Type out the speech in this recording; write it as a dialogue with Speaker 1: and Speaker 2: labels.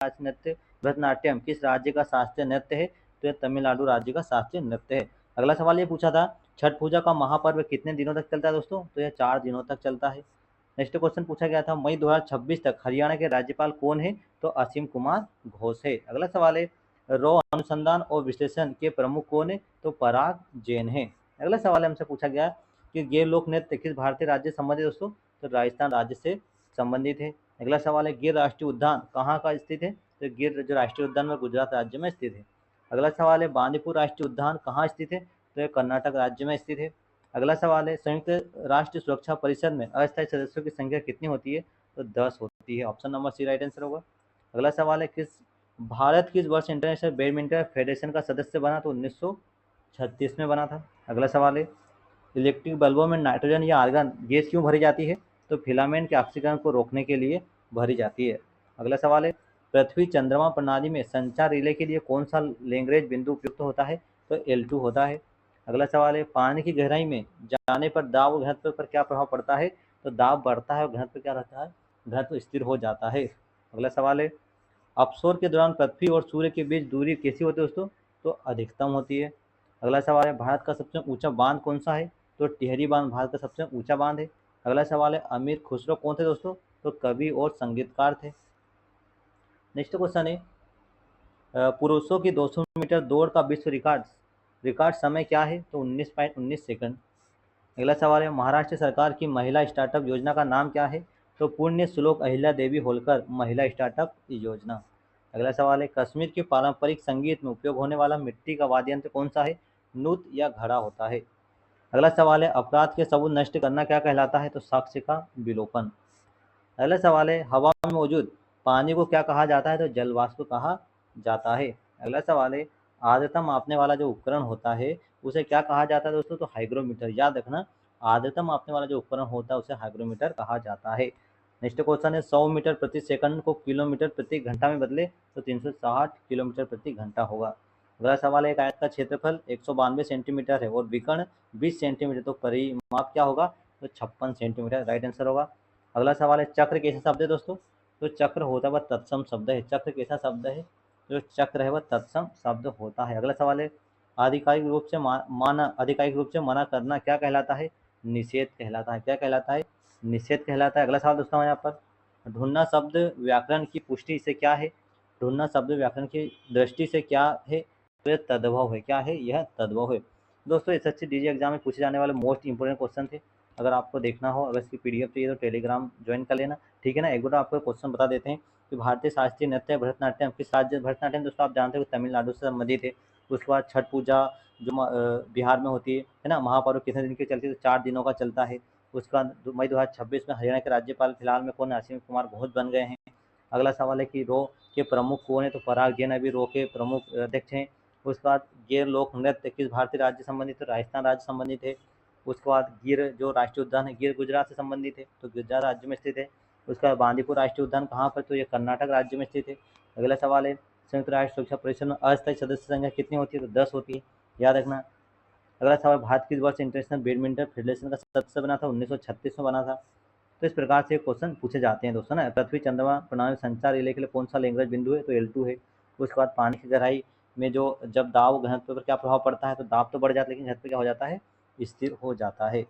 Speaker 1: शास्त्रीय नृत्य भरतनाट्यम किस राज्य का शास्त्रीय नृत्य है? तो यह तमिलनाडु राज्य का शास्त्रीय नृत्य है। अगला सवाल ये पूछा था, छठ पूजा का महापर्व कितने दिनों तक चलता है दोस्तों? तो यह 4 दिनों तक चलता है। नेक्स्ट क्वेश्चन पूछा गया था, मई 2026 तक हरियाणा के राज्यपाल कौन है? तो असीम कुमार घोष है। अगला सवाल है, रॉ अनुसंधान और विश्लेषण के प्रमुख कौन है? तो पराग जैन है। अगला सवाल हमसे पूछा गया कि गिर लोक नृत्य किस भारतीय राज्य से संबंधित है दोस्तों? तो राजस्थान राज्य से संबंधित है। अगला सवाल है, गिर राष्ट्रीय उद्यान कहाँ का स्थित है? तो गिर जो राष्ट्रीय उद्यान में गुजरात राज्य में स्थित है। अगला सवाल है, बांदीपुर राष्ट्रीय उद्यान कहाँ स्थित है? तो यह कर्नाटक राज्य में स्थित है। अगला सवाल है, संयुक्त राष्ट्र सुरक्षा परिषद में अस्थायी सदस्यों की संख्या कितनी होती है? तो 10 होती है। Option number C right answer होगा। अगला सवाल है, भारत किस वर्ष इंटरनेशनल बैडमिंटन फेडरेशन का सदस्य बना? तो 1936 में बना था। अगला सवाल है, इलेक्ट्रिक बल्बों में नाइट्रोजन या आर्गन गैस क्यों भरी जाती है? तो फिलामेंट के ऑक्सीकरण को रोकने के लिए भरी जाती है। अगला सवाल है, पृथ्वी चंद्रमा प्रणाली में संचार रिले के लिए कौन सा लैग्रेंज बिंदु उपयुक्त होता है? तो L2 होता है। अगला सवाल है, पानी की गहराई में जाने पर दाब और घनत्व पर क्या प्रभाव पड़ता है? तो दाब बढ़ता है और घनत्व क्या रहता है? घनत्व स्थिर हो जाता है। अगला सवाल है, अपसोर के दौरान पृथ्वी और सूर्य के बीच दूरी कैसी होती है दोस्तों? तो अधिकतम होती है। अगला सवाल है, भारत का सबसे ऊंचा बांध कौन सा है? तो टिहरी बांध भारत का सबसे ऊंचा बांध है। अगला सवाल है, अमीर खुसरो कौन थे दोस्तों? तो कवि और संगीतकार थे। नेक्स्ट क्वेश्चन है, पुरुषों की 200 मीटर दौड़ का विश्व रिकॉर्ड रिकॉर्ड समय क्या है? तो 19.19 सेकंड। अगला सवाल है, महाराष्ट्र सरकार की महिला स्टार्टअप योजना का नाम क्या है? तो पुण्य श्लोक अहिल्या देवी होलकर महिला स्टार्टअप योजना। अगला सवाल है, कश्मीर के पारंपरिक संगीत में उपयोग होने वाला मिट्टी का वाद्य यंत्र कौन सा है? नूत या घड़ा होता है। अगला सवाल है, अपराध के सबूत नष्ट करना क्या कहलाता है? तो साक्ष्य का विलोपन। अगला सवाल है, हवा में मौजूद पानी को क्या कहा जाता है? तो जल वाष्प कहा जाता है। अगला सवाल है, आर्द्रता मापने वाला जो उपकरण होता है उसे क्या कहा जाता है दोस्तों? तो हाइग्रोमीटर। याद रखना, आर्द्रता मापने वाला जो उपकरण होता है उसे हाइग्रोमीटर कहा जाता है। नेक्स्ट क्वेश्चन है, 100 मीटर प्रति सेकंड को किलोमीटर प्रति घंटा में बदले तो 360 किलोमीटर प्रति घंटा होगा। अगला सवाल है, एक आयत का क्षेत्रफल 192 सेंटीमीटर है और विकर्ण 20 सेंटीमीटर, तो परिमाप क्या होगा? तो 56 सेंटीमीटर राइट आंसर होगा। अगला सवाल है, चक्र कैसा शब्द है दोस्तों? तो चक्र होता है वह तत्सम शब्द है। चक्र कैसा शब्द है? जो चक्र है वह तत्सम शब्द होता है। अगला सवाल है, आधिकारिक रूप से आधिकारिक रूप से मना करना क्या कहलाता है? निषेध कहलाता है। क्या कहलाता है? निषेध कहलाता है। अगला सवाल दोस्तों यहाँ पर, ढूंढना शब्द व्याकरण की पुष्टि से क्या है? ढूंढना शब्द व्याकरण की दृष्टि से क्या है? तो यह तद्भव है। क्या है? यह तद्भव है। दोस्तों एसएससी डीजी एग्जाम में पूछे जाने वाले मोस्ट इंपोर्टेंट क्वेश्चन थे। अगर आपको देखना हो, अगर इसकी पीडीएफ चाहिए तो टेलीग्राम ज्वाइन कर लेना, ठीक है ना। एक बार आपको क्वेश्चन बता देते हैं कि भारतीय शास्त्रीय नृत्य भरतनाट्यम किस राज्य? भरतनाट्यम दोस्तों आप जानते हो तमिलनाडु से संबंधित है। उसके बाद छठ पूजा जो बिहार में होती है ना। महापर्व कितने दिन की चलती है? तो 4 दिनों का चलता है। उसके बाद मई 2026 में हरियाणा के राज्यपाल फिलहाल में कौन? असीम कुमार घोष बन गए हैं। अगला सवाल है कि रो के प्रमुख कौन है? तो पराग जैन अभी रो के प्रमुख अध्यक्ष हैं। उसके बाद गिर लोक नृत्य किस भारतीय राज्य संबंधित है? राजस्थान राज्य संबंधित है। उसके बाद गिर जो राष्ट्रीय उद्यान है गिर गुजरात से संबंधित है, तो गुजरात राज्य में स्थित है। उसके बाद बांदीपुर राष्ट्रीय उद्यान कहाँ पर? तो ये कर्नाटक राज्य में स्थित है। अगला सवाल है, संयुक्त राष्ट्र सुरक्षा परिषद में अस्थायी सदस्य संख्या कितनी होती है? तो 10 होती है। याद रखना। अगला सवाल, भारत किस वर्ष इंटरनेशनल बैडमिंटन फेडरेशन का सदस्य बना था? 1936 में बना था। तो इस प्रकार से क्वेश्चन पूछे जाते हैं दोस्तों ना। पृथ्वी चंद्रमा प्रणाली में संचार रिले के लिए कौन सा लैंग्वेज बिंदु है? तो L2 है। उसके बाद पानी की गहराई में जो जब दाब घनत्व पर क्या प्रभाव पड़ता है? तो दाब तो बढ़ जाता है लेकिन घनत्व क्या हो जाता है? स्थिर हो जाता है।